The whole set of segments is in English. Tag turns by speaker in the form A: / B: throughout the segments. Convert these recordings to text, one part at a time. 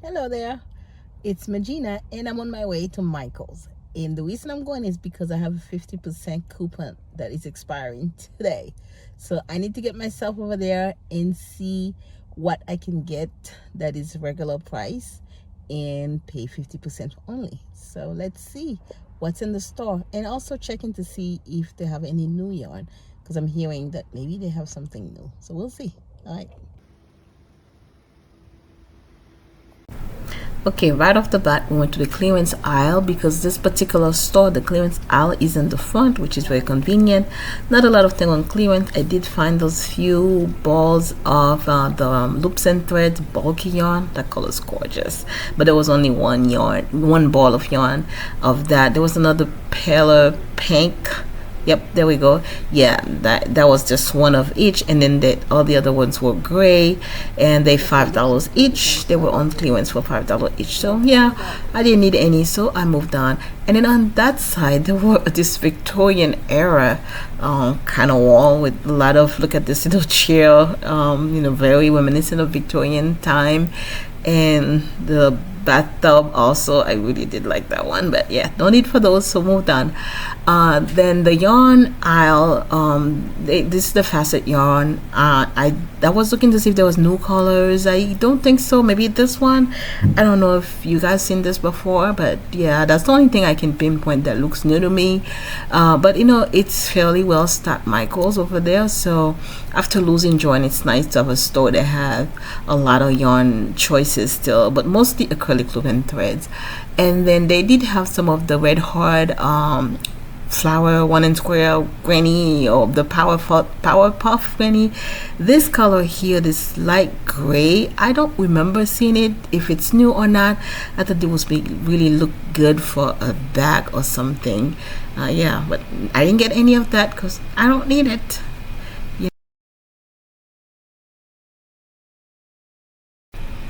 A: Hello there, it's Magina and I'm on my way to Michael's. And the reason I'm going is because I have a 50% coupon that is expiring today. So I need to get myself over there and see what I can get that is regular price and pay 50% only. So let's see what's in the store, and also checking to see if they have any new yarn, because I'm hearing that maybe they have something new. So we'll see. All right. Okay, right off the bat, we went to the clearance aisle because this particular store, the clearance aisle is in the front, which is very convenient. Not a lot of thing on clearance. I did find those few balls of the loops and threads, bulky yarn. That color is gorgeous, but there was only one ball of yarn of that. There was another paler pink. Yep, there we go. Yeah, that was just one of each, and then all the other ones were gray, and they $5 each. They were on clearance for $5 each. So yeah, I didn't need any, so I moved on. And then on that side, there were this Victorian era kind of wall with a lot of, look at this little chair, very reminiscent of Victorian time, and the bathtub also. I really did like that one, but yeah, no need for those, so moved on. Then the yarn aisle, this is the facet yarn. I was looking to see if there was new colors. I don't think so. Maybe this one. I don't know if you guys seen this before, but yeah, that's the only thing I can pinpoint that looks new to me. But it's fairly well stocked Michael's over there, so after losing Joanne, it's nice to have a store that have a lot of yarn choices still, but mostly acrylic loop and threads. And then they did have some of the red hard flower 1 square granny, or the power puff granny. This color here, this light gray, I don't remember seeing it, if it's new or not. I thought it was really look good for a bag or something. Yeah, but I didn't get any of that because I don't need it.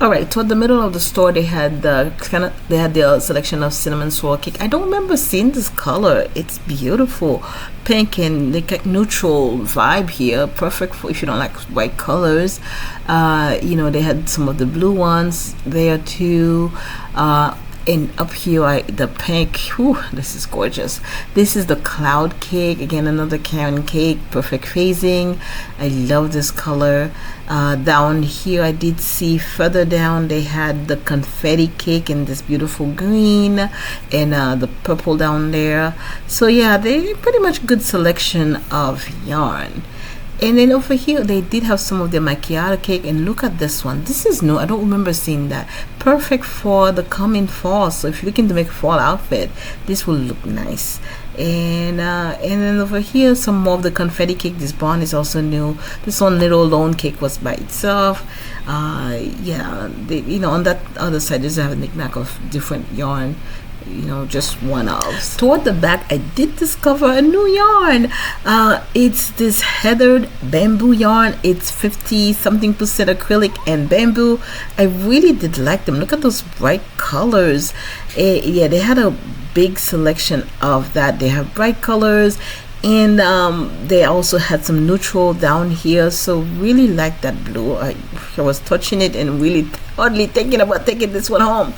A: All right, toward the middle of the store, they had their selection of cinnamon swirl cake. I don't remember seeing this color. It's beautiful, pink and like neutral vibe here. Perfect for if you don't like bright colors. They had some of the blue ones there too. And up here, the pink. Whew, this is gorgeous. This is the cloud cake. Again, another Karen cake. Perfect phasing. I love this color. Down here, I did see further down, they had the confetti cake in this beautiful green, and the purple down there. So yeah, they pretty much good selection of yarn. And then over here, they did have some of the macchiato cake, and look at this one. This is new. I don't remember seeing that. Perfect for the coming fall. So if you're looking to make a fall outfit, this will look nice. And then over here, some more of the confetti cake. This brown is also new. This one little lone cake was by itself. Yeah, on that other side, there's a knickknack of different yarn, just one of. Toward the back, I did discover a new yarn. It's this heathered bamboo yarn. It's 50 something percent acrylic and bamboo. I really did like them. Look at those bright colors. Yeah, they had a big selection of that. They have bright colors, and they also had some neutral down here, so really like that blue. I was touching it and really hardly thinking about taking this one home,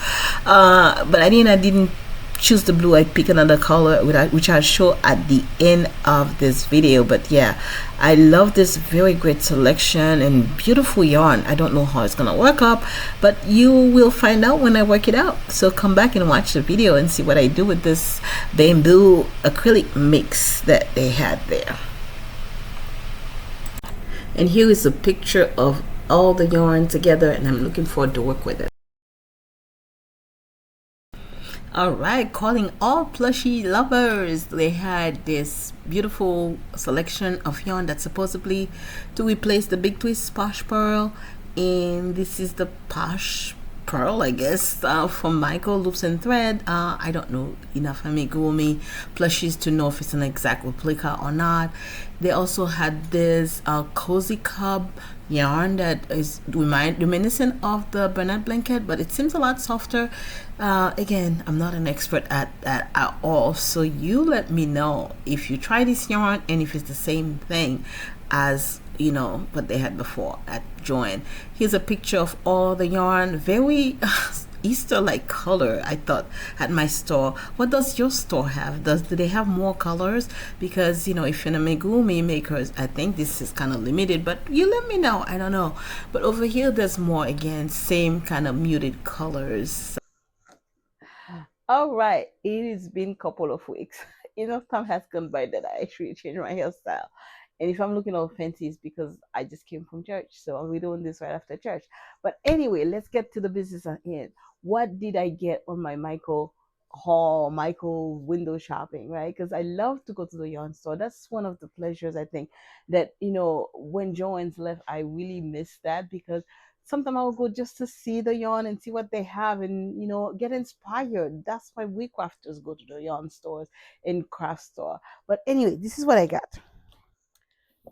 A: but I didn't choose the blue. I picked another color which I'll show at the end of this video. But yeah, I love this very great selection and beautiful yarn. I don't know how it's gonna work up, but you will find out when I work it out. So come back and watch the video and see what I do with this bamboo acrylic mix that they had there. And here is a picture of all the yarn together, and I'm looking forward to work with it. All right, calling all plushie lovers. They had this beautiful selection of yarn that's supposedly to replace the Big Twist Posh Pearl, and this is the Posh Pearl, I guess, from Michael Loops and Thread. I don't know enough amigurumi plushies to know if it's an exact replica or not. They also had this cozy cub yarn that is reminiscent of the Bernard blanket, but it seems a lot softer. Again, I'm not an expert at that at all, so you let me know if you try this yarn and if it's the same thing as what they had before at Joanne. Here's a picture of all the yarn. Very Easter like color. I thought at my store. What does your store have? Do they have more colors? Because if you're a Megumi makers, I think this is kind of limited. But you let me know. I don't know. But over here, there's more again, same kind of muted colors. All right, it has been a couple of weeks. Enough time has gone by that I actually changed my hairstyle. And if I'm looking all fancy, it's because I just came from church. So I'll be doing this right after church. But anyway, let's get to the business at hand. What did I get on my Michael window shopping, right? Because I love to go to the yarn store. That's one of the pleasures I think that, when Joanne's left, I really miss that because sometimes I'll go just to see the yarn and see what they have and get inspired. That's why we crafters go to the yarn stores and craft store. But anyway, this is what I got.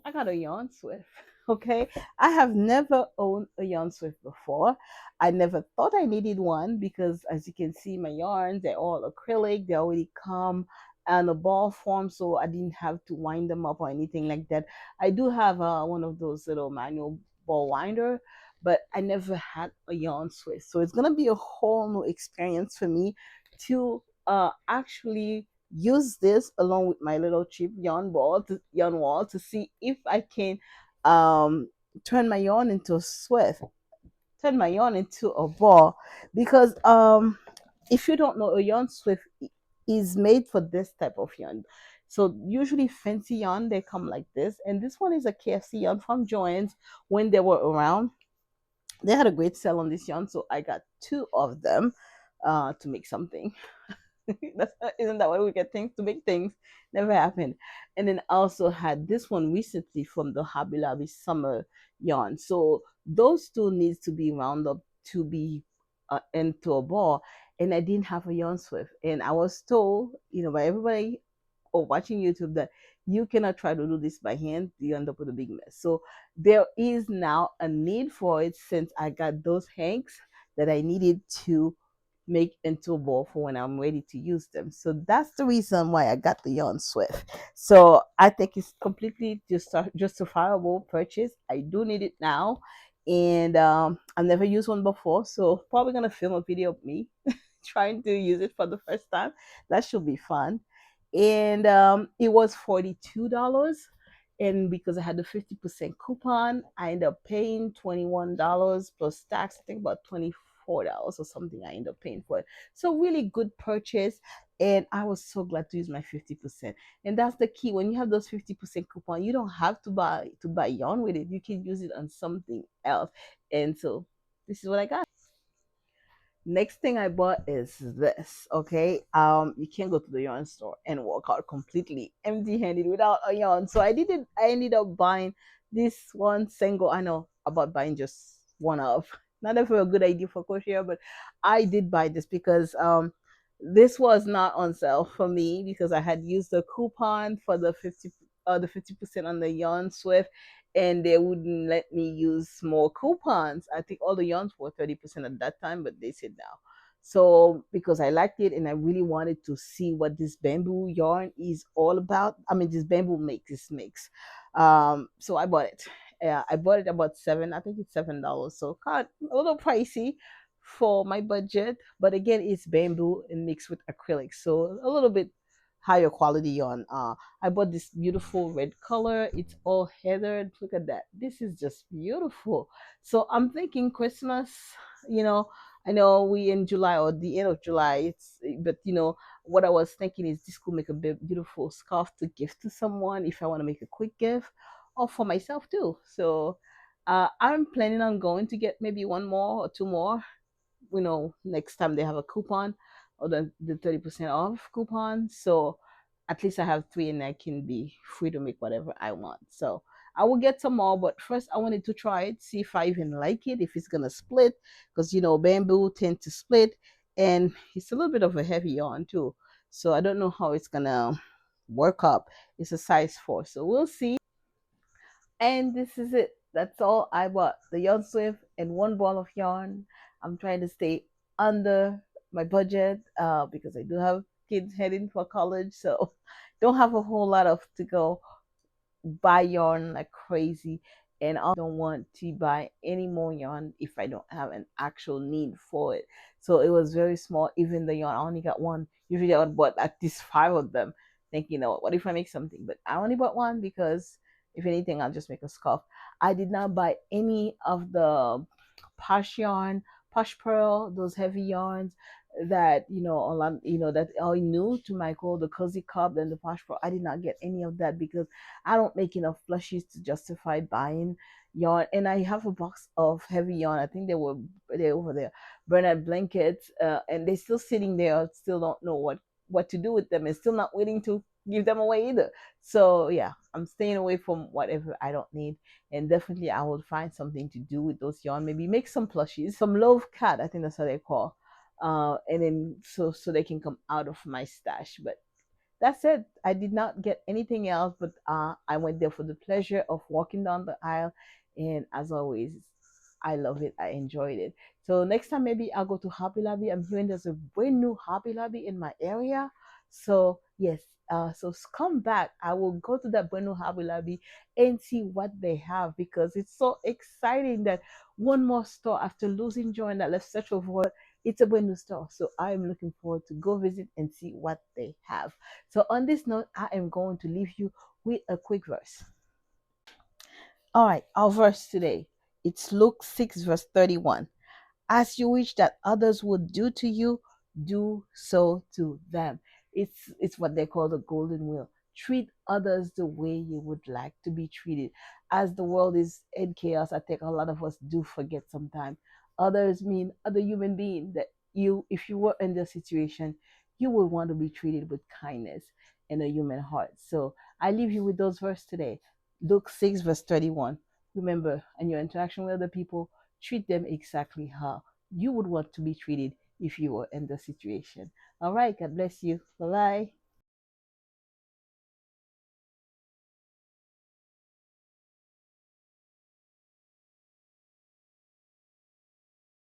A: I got a yarn swift. Okay. I have never owned a yarn swift before. I never thought I needed one because as you can see, my yarns, they're all acrylic. They already come in a ball form, so I didn't have to wind them up or anything like that. I do have one of those little manual ball winder, but I never had a yarn swift. So it's gonna be a whole new experience for me to actually use this along with my little cheap yarn wall to see if I can um turn my yarn into a swift, turn my yarn into a ball. Because if you don't know, a yarn swift is made for this type of yarn. So usually fancy yarn, they come like this, and this one is a KFC yarn from Joann's. When they were around, they had a great sale on this yarn, so I got two of them to make something. Isn't that why we get things to make things? Never happened. And then I also had this one recently from the Hobby Lobby summer yarn. So those two needs to be round up to be into a ball. And I didn't have a yarn swift. And I was told, by everybody or watching YouTube that you cannot try to do this by hand. You end up with a big mess. So there is now a need for it since I got those hanks that I needed to make into a ball for when I'm ready to use them. So that's the reason why I got the yarn swift. So I think it's completely justifiable purchase. I do need it now, and I've never used one before, so probably gonna film a video of me trying to use it for the first time. That should be fun. And it was $42. And because I had the 50% coupon, I ended up paying $21 plus tax. I think about $24 or something I ended up paying for it. So really good purchase. And I was so glad to use my 50%. And that's the key. When you have those 50% coupon, you don't have to buy yarn with it. You can use it on something else. And so this is what I got. Next thing I bought is this. Okay, you can't go to the yarn store and walk out completely empty-handed without a yarn. So I ended up buying this one single. I know about buying just one of. Not ever a good idea for crochet, but I did buy this because this was not on sale for me because I had used the coupon for the 50% on the yarn swift, and they wouldn't let me use more coupons. I think all the yarns were 30% at that time, but they said now. So because I liked it and I really wanted to see what this bamboo yarn is all about. I mean, this bamboo this mix. So I bought it. Yeah, I bought it about I think it's $7. So kind of a little pricey for my budget. But again, it's bamboo and mixed with acrylic. So a little bit higher quality yarn. I bought this beautiful red color. It's all heathered. Look at that. This is just beautiful. So I'm thinking Christmas, you know, I know we in July or the end of July. But what I was thinking is this could make a beautiful scarf to gift to someone if I want to make a quick gift or for myself too. So I'm planning on going to get maybe one more or two more, next time they have a coupon or the 30% off coupon. So at least I have three and I can be free to make whatever I want. So I will get some more, but first I wanted to try it, see if I even like it, if it's gonna split, because bamboo tend to split, and it's a little bit of a heavy yarn too. So I don't know how it's gonna work up. It's a size 4, so we'll see. And this is it. That's all I bought. The yarn swift and one ball of yarn. I'm trying to stay under my budget because I do have kids heading for college, so don't have a whole lot of to go buy yarn like crazy. and I don't want to buy any more yarn if I don't have an actual need for it. So it was very small. Even the yarn, I only got one. Usually I would bought at least five of them, thinking, what if I make something? But I only bought one because if anything, I'll just make a scarf. I did not buy any of the posh yarn, posh pearl, those heavy yarns that a lot, that are new to Michael, the cozy cup and the posh pearl. I did not get any of that because I don't make enough plushies to justify buying yarn. And I have a box of heavy yarn. I think they're over there, Bernard blankets, and they're still sitting there. I still don't know what to do with them, and still not willing to give them away either. So yeah, I'm staying away from whatever I don't need, and definitely I will find something to do with those yarn. Maybe make some plushies, some love cat. I think that's how they call. And then so they can come out of my stash. But that's it. I did not get anything else, but I went there for the pleasure of walking down the aisle. And as always, I love it. I enjoyed it. So next time, maybe I'll go to Hobby Lobby. I'm hearing there's a brand new Hobby Lobby in my area. So, yes. So come back. I will go to that brand new Hobby Lobby and see what they have because it's so exciting that one more store after losing joy and that left such a void. It's a brand new store. So I'm looking forward to go visit and see what they have. So, on this note, I am going to leave you with a quick verse. All right, our verse today. It's Luke 6, verse 31. As you wish that others would do to you, do so to them. It's what they call the golden rule. Treat others the way you would like to be treated. As the world is in chaos, I think a lot of us do forget sometimes. Others mean other human being that if you were in their situation, you would want to be treated with kindness and a human heart. So I leave you with those verses today. Luke 6, verse 31. Remember, in your interaction with other people, treat them exactly how you would want to be treated if you were in the situation. All right, God bless you. Bye bye.